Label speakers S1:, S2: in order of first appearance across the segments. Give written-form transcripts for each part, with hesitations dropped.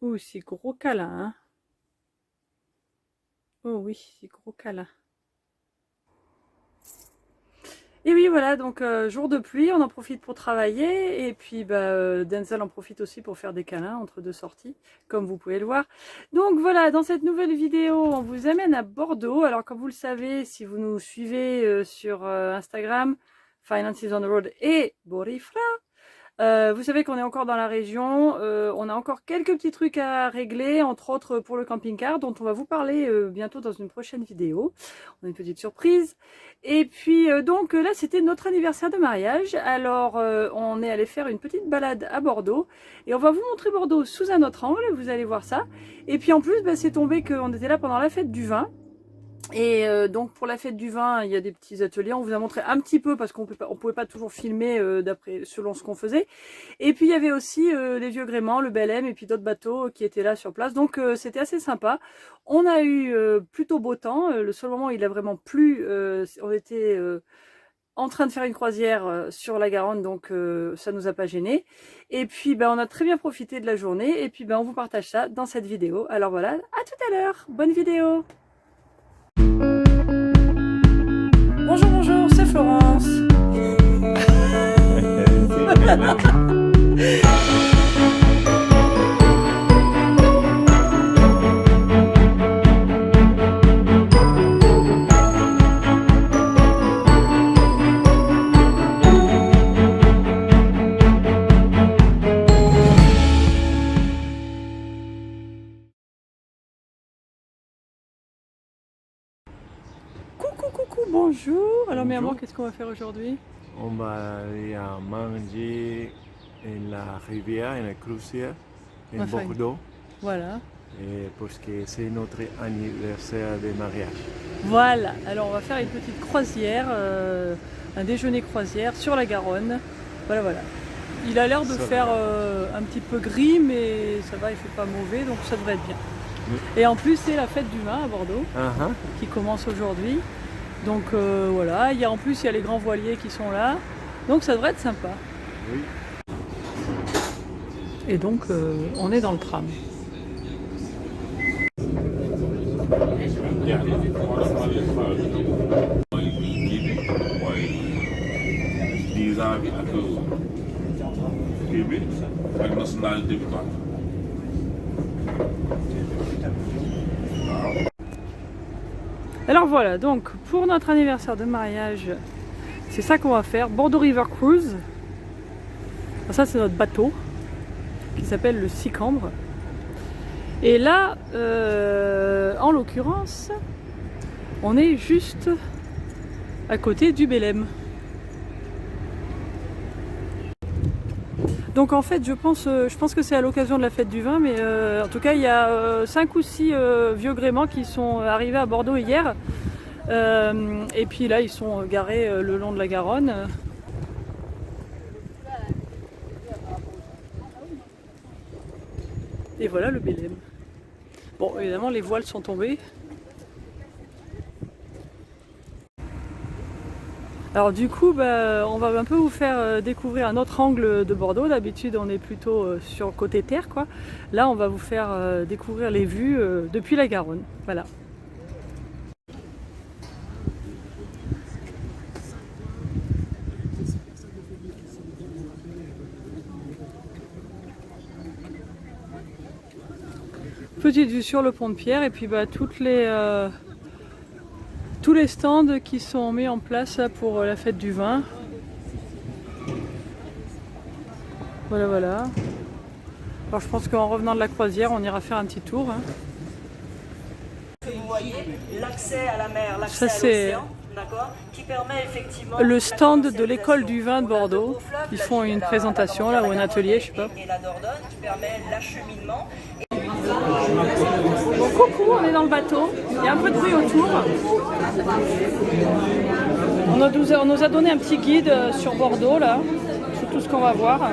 S1: Ouh, c'est gros câlin, hein. Oh oui, c'est gros câlin. Et oui, voilà, donc jour de pluie, on en profite pour travailler, et puis Denzel en profite aussi pour faire des câlins entre deux sorties, comme vous pouvez le voir. Donc voilà, dans cette nouvelle vidéo, on vous amène à Bordeaux. Alors comme vous le savez, si vous nous suivez sur Instagram, Finance is on the road et Borifra, vous savez qu'on est encore dans la région, on a encore quelques petits trucs à régler, entre autres pour le camping-car, dont on va vous parler bientôt dans une prochaine vidéo. On a une petite surprise. Et puis donc là, c'était notre anniversaire de mariage. Alors on est allé faire une petite balade à Bordeaux, et on va vous montrer Bordeaux sous un autre angle, vous allez voir ça. Et puis en plus, c'est tombé qu'on était là pendant la fête du vin. Et donc pour la fête du vin, il y a des petits ateliers. On vous a montré un petit peu parce qu'on pouvait pas toujours filmer selon ce qu'on faisait. Et puis il y avait aussi les Vieux Gréments, le Bel M et puis d'autres bateaux qui étaient là sur place. Donc c'était assez sympa. On a eu plutôt beau temps. Le seul moment où il a vraiment plu, on était en train de faire une croisière sur la Garonne, donc ça nous a pas gêné. Et puis on a très bien profité de la journée. Et puis on vous partage ça dans cette vidéo. Alors voilà, à tout à l'heure. Bonne vidéo. Bonjour, bonjour, c'est Florence. Coucou, coucou, bonjour. Alors, mais
S2: Bonjour.
S1: qu'est-ce qu'on va faire aujourd'hui?
S2: On va aller à manger en la rivière, en la croisière,
S1: On
S2: en
S1: va faire une-
S2: Bordeaux,
S1: Voilà.
S2: et parce que c'est notre anniversaire de mariage.
S1: Voilà, alors on va faire une petite croisière, un déjeuner croisière sur la Garonne. Voilà, voilà. Il a l'air de
S2: Ça
S1: faire
S2: va.
S1: un petit peu gris, mais ça va, il fait pas mauvais, donc ça devrait être bien.
S2: Oui.
S1: Et en plus, c'est la fête du vin à Bordeaux qui commence aujourd'hui. Donc voilà, en plus il y a les grands voiliers qui sont là, donc ça devrait être sympa.
S2: Oui.
S1: Et donc on est dans le tram.
S3: ak nationalité bi quoi.
S1: Alors voilà, donc pour notre anniversaire de mariage, c'est ça qu'on va faire, Bordeaux River Cruise. Alors ça c'est notre bateau qui s'appelle le Sicambre. Et là, en l'occurrence, on est juste à côté du Bel-Em. Donc en fait, je pense que c'est à l'occasion de la fête du vin, mais en tout cas, il y a 5 ou 6 vieux gréments qui sont arrivés à Bordeaux hier. Et puis là, ils sont garés le long de la Garonne. Et voilà le Bel-Em. Bon, évidemment, les voiles sont tombées. Alors du coup, on va un peu vous faire découvrir un autre angle de Bordeaux. D'habitude, on est plutôt sur le côté terre, quoi. Là, on va vous faire découvrir les vues depuis la Garonne. Voilà. Petite vue sur le pont de Pierre, et puis tous les stands qui sont mis en place pour la fête du vin. Voilà, voilà. Alors je pense qu'en revenant de la croisière, on ira faire un petit tour. Hein.
S4: Vous voyez l'accès à la mer, l'accès
S1: Ça,
S4: à
S1: c'est
S4: l'océan, d'accord, qui permet effectivement
S1: le
S4: la
S1: stand de l'école
S4: commercialisation.
S1: du vin de
S4: On a
S1: Bordeaux.
S4: beaux fleuves,
S1: Ils font une
S4: la
S1: présentation là, ou un atelier, je sais pas.
S4: Et la Dordogne qui permet l'acheminement.
S1: Bon, coucou, on est dans le bateau. Il y a un peu de bruit autour. On nous a donné un petit guide sur Bordeaux là, sur tout ce qu'on va voir.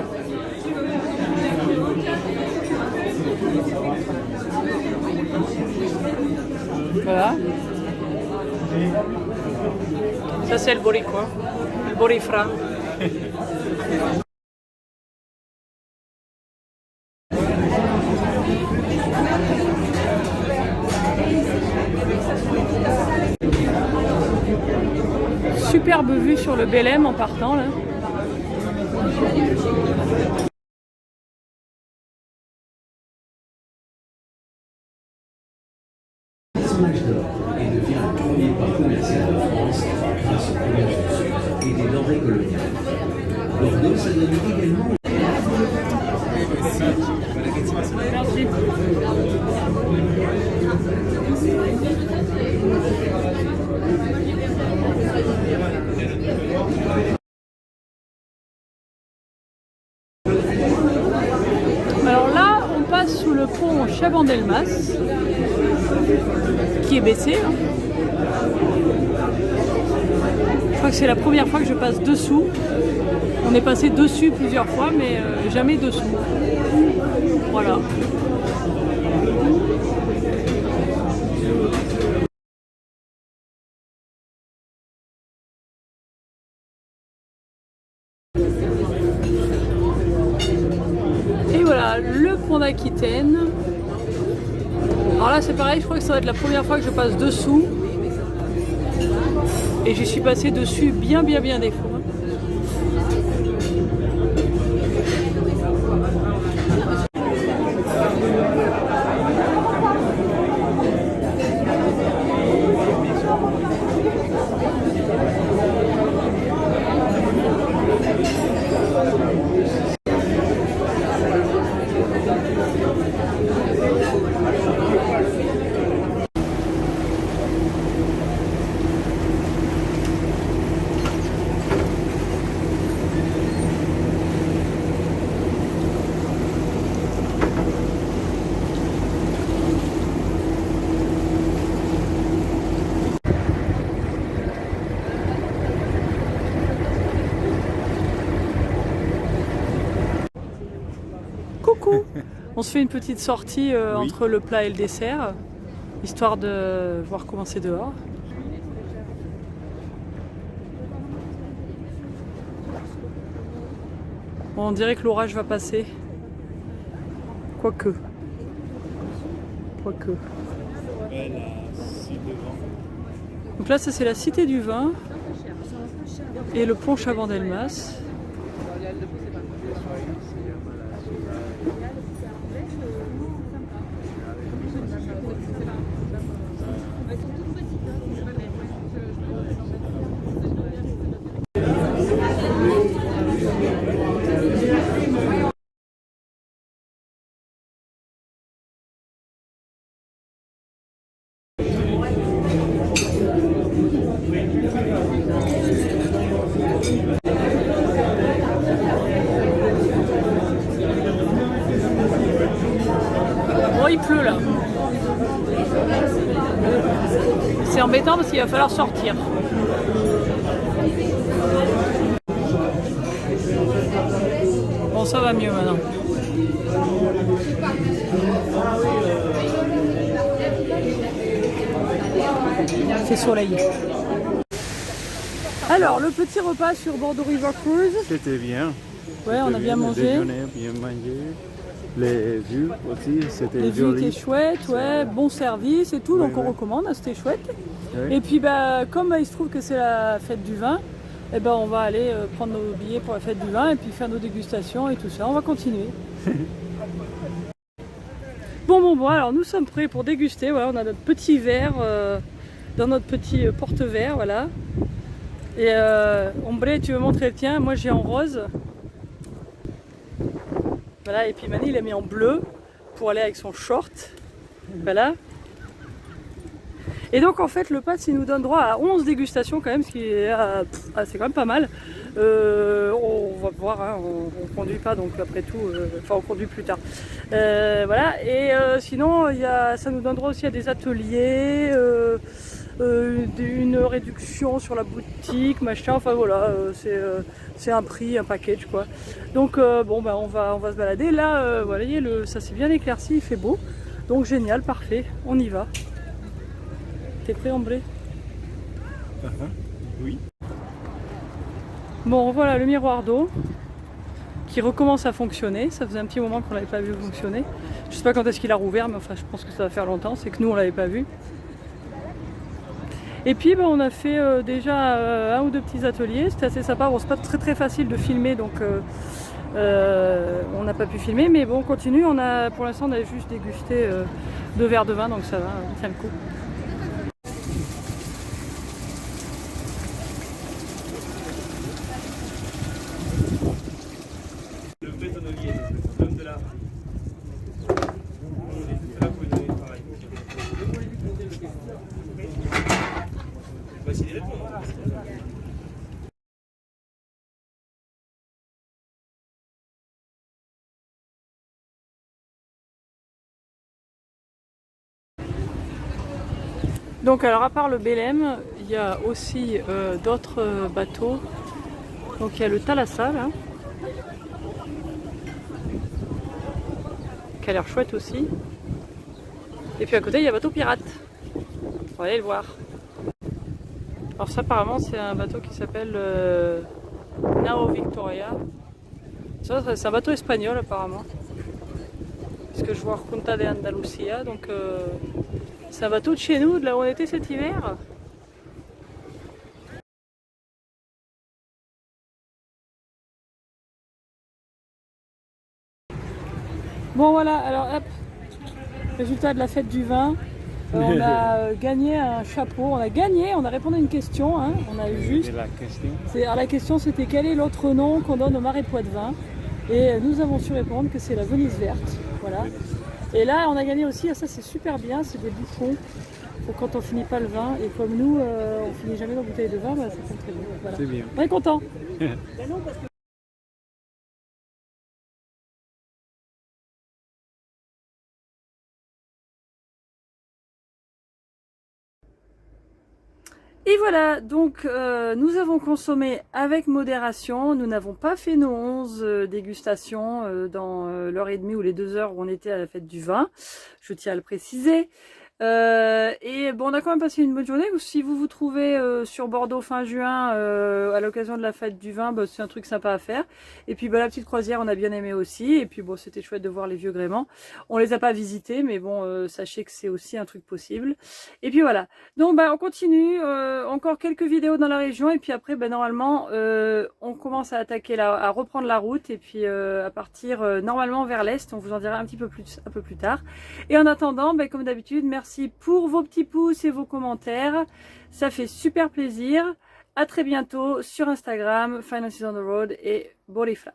S1: Voilà. Ça c'est le Boricua, le Borifra. superbe vue sur le Belém en partant là.
S5: L'âge d'or et devient le premier port commercial de France grâce au commerce du sucre et des denrées coloniales. Bordeaux s'adonne également.
S1: Alors là, on passe sous le pont Chabandelmas, qui est baissé. Je crois que c'est la première fois que je passe dessous. On est passé dessus plusieurs fois, mais jamais dessous. Voilà. Et voilà, le pont d'Aquitaine. Alors là c'est pareil, je crois que ça va être la première fois que je passe dessous. Et j'y suis passée dessus bien des fois. Coucou. On se fait une petite sortie entre le plat et le dessert, histoire de voir comment c'est dehors. Bon, on dirait que l'orage va passer. Quoique. Donc là, ça c'est la Cité du Vin et le pont Chabandelmas. Bon, il pleut là. C'est embêtant parce qu'il va falloir sortir. Bon, ça va mieux maintenant. Il fait soleil. Alors, le petit repas sur Bordeaux River Cruise.
S2: C'était bien.
S1: Ouais, on a bien mangé.
S2: Le déjeuner, bien mangé. Les vues aussi, c'était
S1: Les vues
S2: joli.
S1: étaient chouettes, ouais, bon service et tout, donc on recommande, c'était chouette.
S2: Oui.
S1: Et puis bah, comme il se trouve que c'est la fête du vin, eh ben, on va aller prendre nos billets pour la fête du vin et puis faire nos dégustations et tout ça. On va continuer. Bon, alors nous sommes prêts pour déguster. Voilà, on a notre petit verre dans notre petit porte-verre, voilà. Et Ombre, tu veux montrer le tien? Moi j'ai en rose. Voilà, et puis Mani il a mis en bleu pour aller avec son short. Voilà. Et donc en fait le pass il nous donne droit à 11 dégustations quand même, ce qui est c'est quand même pas mal. On va voir, hein, on conduit pas donc après tout, enfin on conduit plus tard. Voilà, et sinon ça nous donne droit aussi à des ateliers, une réduction sur la boutique, machin, enfin voilà, c'est un prix, un package quoi. Donc bon bah on va se balader. Là, vous voyez, ça s'est bien éclairci, il fait beau. Donc génial, parfait, on y va. T'es prêt, Ambré?
S2: Oui.
S1: Bon, voilà le miroir d'eau qui recommence à fonctionner. Ça faisait un petit moment qu'on l'avait pas vu fonctionner. Je sais pas quand est-ce qu'il a rouvert, mais enfin je pense que ça va faire longtemps. C'est que nous on l'avait pas vu. Et puis on a fait déjà un ou deux petits ateliers, c'était assez sympa. Bon, c'est pas très facile de filmer, donc on n'a pas pu filmer, mais bon, on continue. Pour l'instant, on a juste dégusté 2 verres de vin, donc ça va, on tient le coup.
S6: Le bétonnelier, l'homme de l'art. C'est là pour lui donner du travail. On va essayer de répondre.
S1: Donc alors à part le Belém, il y a aussi d'autres bateaux. Donc il y a le Thalassa là, qui a l'air chouette aussi. Et puis à côté il y a un bateau pirate. On va aller le voir. Alors ça apparemment c'est un bateau qui s'appelle Nao Victoria. Ça c'est un bateau espagnol apparemment. Puisque je vois Junta de Andalucía, donc c'est un bateau de chez nous, de là où on était cet hiver. Bon voilà, alors hop, résultat de la fête du vin. On a gagné un chapeau, on a répondu à une question, hein, on a eu juste. Alors la question c'était quel est l'autre nom qu'on donne au marais Poitevin, et nous avons su répondre que c'est la Venise verte, voilà. Et là on a gagné aussi, ça c'est super bien, c'est des bouchons pour quand on finit pas le vin, et comme nous on finit jamais nos bouteilles de vin, bah, ça fait très bien. Voilà.
S2: C'est bien.
S1: On est content. Et voilà, donc nous avons consommé avec modération, nous n'avons pas fait nos 11 dégustations dans l'heure et demie ou les 2 heures où on était à la fête du vin, je tiens à le préciser. Et bon, on a quand même passé une bonne journée. Si vous vous trouvez sur Bordeaux fin juin à l'occasion de la fête du vin, bah, c'est un truc sympa à faire. Et puis bah, la petite croisière, on a bien aimé aussi. Et puis bon, c'était chouette de voir les vieux gréments. On les a pas visités, mais bon, sachez que c'est aussi un truc possible. Et puis voilà. Donc bah on continue. Encore quelques vidéos dans la région. Et puis après, bah, normalement, on commence à attaquer à reprendre la route. Et puis à partir normalement vers l'est. On vous en dira un peu plus tard. Et en attendant, bah, comme d'habitude, merci pour vos petits pouces et vos commentaires, ça fait super plaisir. À très bientôt sur Instagram, Finances on the Road et Borifla.